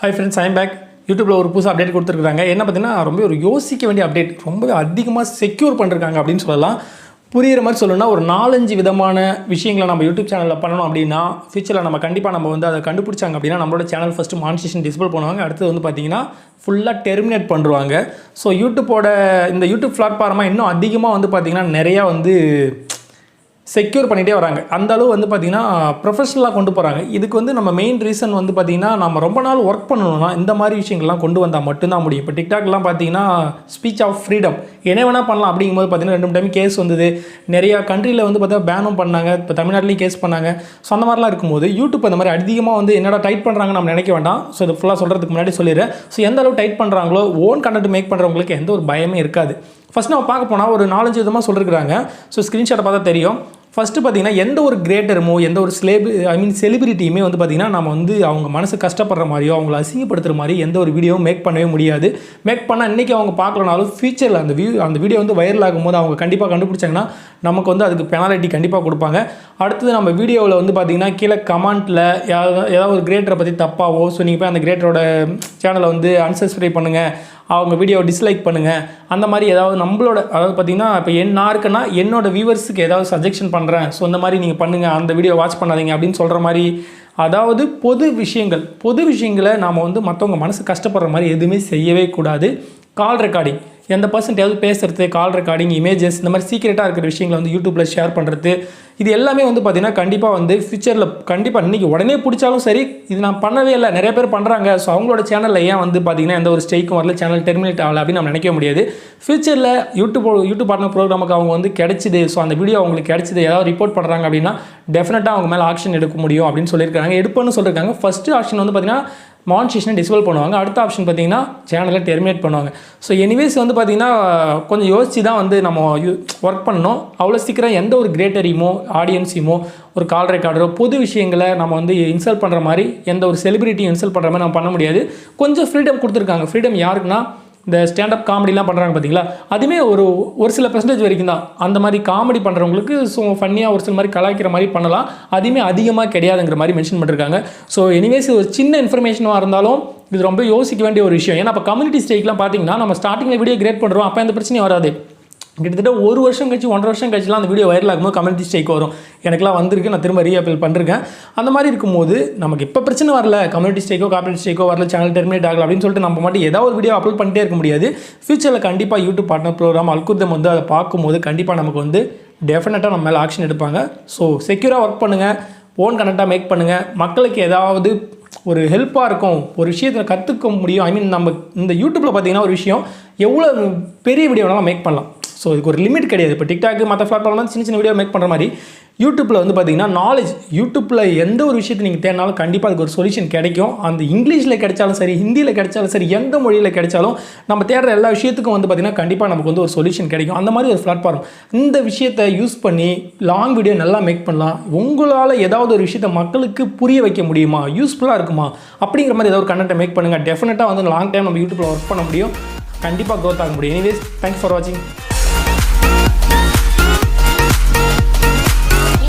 Hi friends, I am back. YouTubeல ஒரு புது அப்டேட் கொடுத்திருக்காங்க. என்ன பார்த்தீங்கன்னா ரொம்ப ஒரு யோசிக்க வேண்டிய அப்டேட். ரொம்ப அதிகமா செக்யூர் பண்ணிருக்காங்க அப்படினு சொல்லலாம். புரியுற மாதிரி சொல்லணும்னா ஒரு 4-5 விதமான விஷயங்களை நம்ம YouTube சேனல்ல பண்ணனும் அப்படினா ஃபியூச்சர்ல நம்ம கண்டிப்பா நம்ம வந்து அதை கண்டுபிடிச்சாங்க அப்படினா நம்மளோட சேனல் ஃபர்ஸ்ட் மானிடைசேஷன் டிசேபிள் பண்ணுவாங்க. அடுத்து வந்து பாத்தீங்கன்னா ஃபுல்லா டெர்மினேட் பண்ணிடுவாங்க. சோ YouTubeோட இந்த YouTube பிளாட்ஃபார்மா இன்னும் அதிகமா வந்து பாத்தீங்கன்னா நிறைய வந்து செக்யூர் பண்ணிட்டே வராங்க. அந்த அளவு வந்து பாத்தீங்கன்னா ப்ரொஃபஷனலா கொண்டு போறாங்க. இதுக்கு வந்து நம்ம மெயின் ரீசன் வந்து பாத்தீங்கன்னா நம்ம ரொம்ப நாள் வர்க் பண்ணனும்னா இந்த மாதிரி விஷயங்கள்லாம் கொண்டு வந்தா மட்டும் தான் முடியும். இப்போ TikTokலாம் பாத்தீங்கன்னா ஸ்பீச் ஆஃப் ஃப்ரீடம் என்ன வேணா பண்ணலாம் அப்படிங்கும்போது பாத்தீங்கன்னா 2 டைம் கேஸ் வந்தது. நிறைய கண்ட்ரில வந்து பார்த்தா பேனும் பண்ணாங்க. இப்போ தமிழ்நாட்டிலயும் கேஸ் பண்ணாங்க. சோ அந்த மாதிரிலாம் இருக்கும்போது YouTube அந்த மாதிரி அதிகமா வந்து என்னடா டைட் பண்றாங்க நம்ம நினைக்க வேண்டாம். சோ இது ஃபுல்லா சொல்றதுக்கு முன்னாடி சொல்லிறேன். சோ எந்த அளவு டைட் பண்றாங்களோ ஓன் கண்டென்ட் மேக் பண்றவங்களுக்கு எந்த ஒரு பயமே இருக்காது. ஃபர்ஸ்ட் நம்ம பார்க்க போனா ஒரு 4-5 விதமா சொல்லிருக்காங்க. சோ ஸ்கிரீன்ஷாட் பார்த்தா தெரியும். ஃபர்ஸ்ட் பாத்தீங்கன்னா எந்த ஒரு கிரியேட்டருமோ எந்த ஒரு செலிபிரிட்டியுமே வந்து பாத்தீங்கன்னா நாம வந்து அவங்க மனசு கஷ்டப்படுற மாதிரியோ அவங்களை அசிங்கப்படுத்துற மாதிரி எந்த ஒரு வீடியோவும் மேக் பண்ணவே முடியாது. மேக் பண்ணா இன்னைக்கு அவங்க பார்க்கலனாலும் ஃபியூச்சர்ல அந்த வீடியோ வந்து வைரல் ஆகும்போது அவங்க கண்டிப்பா கண்டுபிடிச்சாங்கன்னா நமக்கு வந்து அதுக்கு பெனால்டி கண்டிப்பா கொடுப்பாங்க. அடுத்து நம்ம வீடியோவில் வந்து பாத்தீங்கன்னா கீழே கமெண்ட்ல ஏதாவது ஒரு கிரியேட்டரை பத்தி தப்பாவோ ஸோ நீங்க போய் அந்த கிரியேட்டரோட சேனலை வந்து அன்சப்ஸ்கிரைப் பண்ணுங்க, அவங்க வீடியோ டிஸ்லைக் பண்ணுங்க, அந்த மாதிரி ஏதாவது நம்மளோட அதாவது பார்த்தீங்கன்னா இப்போ நான் இருக்கேன்னா என்னோட வியூவர்ஸுக்கு ஏதாவது சஜெக்ஷன் பண்ணுறேன் ஸோ இந்த மாதிரி நீங்கள் பண்ணுங்கள், அந்த வீடியோ வாட்ச் பண்ணாதீங்க அப்படின்னு சொல்கிற மாதிரி அதாவது பொது விஷயங்களை நாம் வந்து மற்றவங்க மனசு கஷ்டப்படுற மாதிரி எதுவுமே செய்யவே கூடாது. கால் ரெக்கார்டிங் எந்த பர்சன்டேஜ் பேசுகிறது, கால் ரெக்கார்டிங், இமேஜஸ் இந்த மாதிரி சீக்ரெட்டாக இருக்கிற விஷயங்களை வந்து யூடியூப்பில் ஷேர் பண்ணுறது இது எல்லாமே வந்து பார்த்திங்கன்னா கண்டிப்பாக வந்து ஃபியூச்சரில் கண்டிப்பாக இன்றைக்கி உடனே பிடிச்சாலும் சரி இது நான் பண்ணவே இல்லை நிறைய பேர் பண்ணுறாங்க ஸோ அவங்களோட சேனலில் ஏன் வந்து பார்த்திங்கன்னா எந்த ஒரு ஸ்ட்ரைக்கும் வரல, சேனல் டெர்மினேட் ஆகலை அப்படின்னு நம்ம நினைக்க முடியாது. ஃபியூச்சரில் யூடியூப் பார்ட்னர் ப்ரோக்ராமுக்கு அவங்க வந்து கிடைச்சிது ஸோ அந்த வீடியோ அவங்களுக்கு கிடைச்சிது ஏதாவது ரிப்போர்ட் பண்ணுறாங்க அப்படின்னா டெஃபினட்டாக அவங்க மேலே ஆக்ஷன் எடுக்க முடியும் அப்படின்னு சொல்லியிருக்காங்க. எடுப்பேன்னு சொல்லியிருக்காங்க. ஃபஸ்ட்டு ஆக்ஷன் வந்து பார்த்திங்கன்னா மானிடைசேஷனை டிசேபிள் பண்ணுவாங்க. அடுத்த ஆப்ஷன் பார்த்தீங்கன்னா சேனலை டெர்மினேட் பண்ணுவாங்க. ஸோ எனிவேஸ் வந்து பார்த்தீங்கன்னா கொஞ்சம் யோசிச்சு தான் வந்து நம்ம ஒர்க் பண்ணணும். அவ்வளோ சீக்கிரம் எந்த ஒரு கிரியேட்டரையுமோ ஆடியன்ஸையுமோ ஒரு கால் ரெக்கார்டரோ பொது விஷயங்களை நம்ம வந்து இன்சல்ட் பண்ணுற மாதிரி எந்த ஒரு செலிபிரிட்டியும் இன்சல்ட் பண்ணுற மாதிரி நம்ம பண்ண முடியாது. கொஞ்சம் ஃப்ரீடம் கொடுத்துருக்காங்க. ஃப்ரீடம் யாருக்குன்னா இந்த ஸ்டாண்டப் காமெடிலாம் பண்ணுறாங்க பார்த்தீங்களா, அதுவுமே ஒரு சில பெர்சன்டேஜ் வரைக்கும் தான். அந்த மாதிரி காமெடி பண்ணுறவங்களுக்கு ஸோ ஃபன்னியாக ஒரு சில மாதிரி கலாய்க்கிற மாதிரி பண்ணலாம். அதுவுமே அதிகமாக கிடையாதுங்கிற மாதிரி மென்ஷன் பண்ணிருக்காங்க. ஸோ எனிவேஸ் ஒரு சின்ன இன்ஃபர்மேஷனாக இருந்தாலும் இது ரொம்ப யோசிக்க வேண்டிய ஒரு விஷயம். ஏன்னா இப்போ கம்யூனிட்டி ஸ்ட்ரைக்லாம் பார்த்தீங்கன்னா நம்ம ஸ்டார்டிங்கில் வீடியோ கிரியேட் பண்ணுறோம், அப்போ எந்த பிரச்சனையும் வராது. கிட்டத்தட்ட 1 வருஷம் கழிச்சு 1.5 வருஷம் கழிச்சுலாம் அந்த வீடியோ வைரல் ஆகும்போது கம்யூனிட்டி ஸ்ட்ரைக் வரும். எனக்குலாம் வந்திருக்கு, நான் திரும்ப ரீஅப்பீல் பண்ணிருக்கேன். அந்த மாதிரி இருக்கும்போது நமக்கு இப்போ பிரச்சனை வரல, கம்யூனிட்டி ஸ்ட்ரைக்கோ காப்பி ஸ்ட்ரைக்கோ வரல, சேனல் டெர்மினேட் ஆகல அப்படின்னு சொல்லிட்டு நம்ம மட்டும் ஏதாவது ஒரு வீடியோ அப்லோட் பண்ணிட்டே இருக்க முடியாது. ஃபியூச்சரில் கண்டிப்பாக யூடியூப் பார்ட்னர் ப்ரோக்ராம் அல்குர்தம் வந்து அதை பார்க்கும்போது கண்டிப்பாக நமக்கு வந்து டெஃபினட்டாக நம்ம மேலே ஆக்ஷன் எடுப்பாங்க. ஸோ செக்யூராக ஒர்க் பண்ணுங்கள், ஓன் கண்டென்ட்டாக மேக் பண்ணுங்கள், மக்களுக்கு ஏதாவது ஒரு ஹெல்ப்பாக இருக்கும், ஒரு விஷயத்தில் கற்றுக்க முடியும். நம்ம இந்த யூடியூப்பில் பார்த்தீங்கன்னா ஒரு விஷயம் எவ்வளோ பெரிய வீடியோ வேணாலும் மேக் பண்ணலாம். ஸோ இதுக்கு ஒரு லிமிட் கிடையாது. இப்போ டிக்டாக் மற்ற பிளாட்ஃபார்ம்லாம் சின்ன வீடியோ மேக் பண்ணுற மாதிரி யூடியூப்பில் வந்து பார்த்தீங்கன்னா நாலேஜ் யூடியூப்பில் எந்த ஒரு விஷயத்தை நீங்கள் தேடினாலும் கண்டிப்பாக அதுக்கு ஒரு சொல்யூஷன் கிடைக்கும். அந்த இங்கிலீஷில் கிடைச்சாலும் சரி, ஹிந்தியில் கிடைச்சாலும் சரி, எந்த மொழியில் கிடைச்சாலும் நம்ம தேடுற எல்லா விஷயத்துக்கும் வந்து பார்த்திங்கன்னா கண்டிப்பாக நமக்கு வந்து ஒரு சொல்யூஷன் கிடைக்கும். அந்த மாதிரி ஒரு பிளாட்ஃபார்ம் இந்த விஷயத்தை யூஸ் பண்ணி லாங் வீடியோ நல்லா மேக் பண்ணலாம். உங்களால் ஏதாவது ஒரு விஷயத்தை மக்களுக்கு புரிய வைக்க முடியுமா, யூஸ்ஃபுல்லாக இருக்குமா அப்படிங்கிற மாதிரி ஏதாவது ஒரு கண்டென்ட்டை மேக் பண்ணுங்கள். டெஃபினட்டாக வந்து லாங் டைம் நம்ம யூடியூப்பில் ஒர்க் பண்ண முடியும், கண்டிப்பாக க்ரோத் ஆக முடியும். எனிவேஸ் தேங்க்ஸ் ஃபார் வாட்சிங்.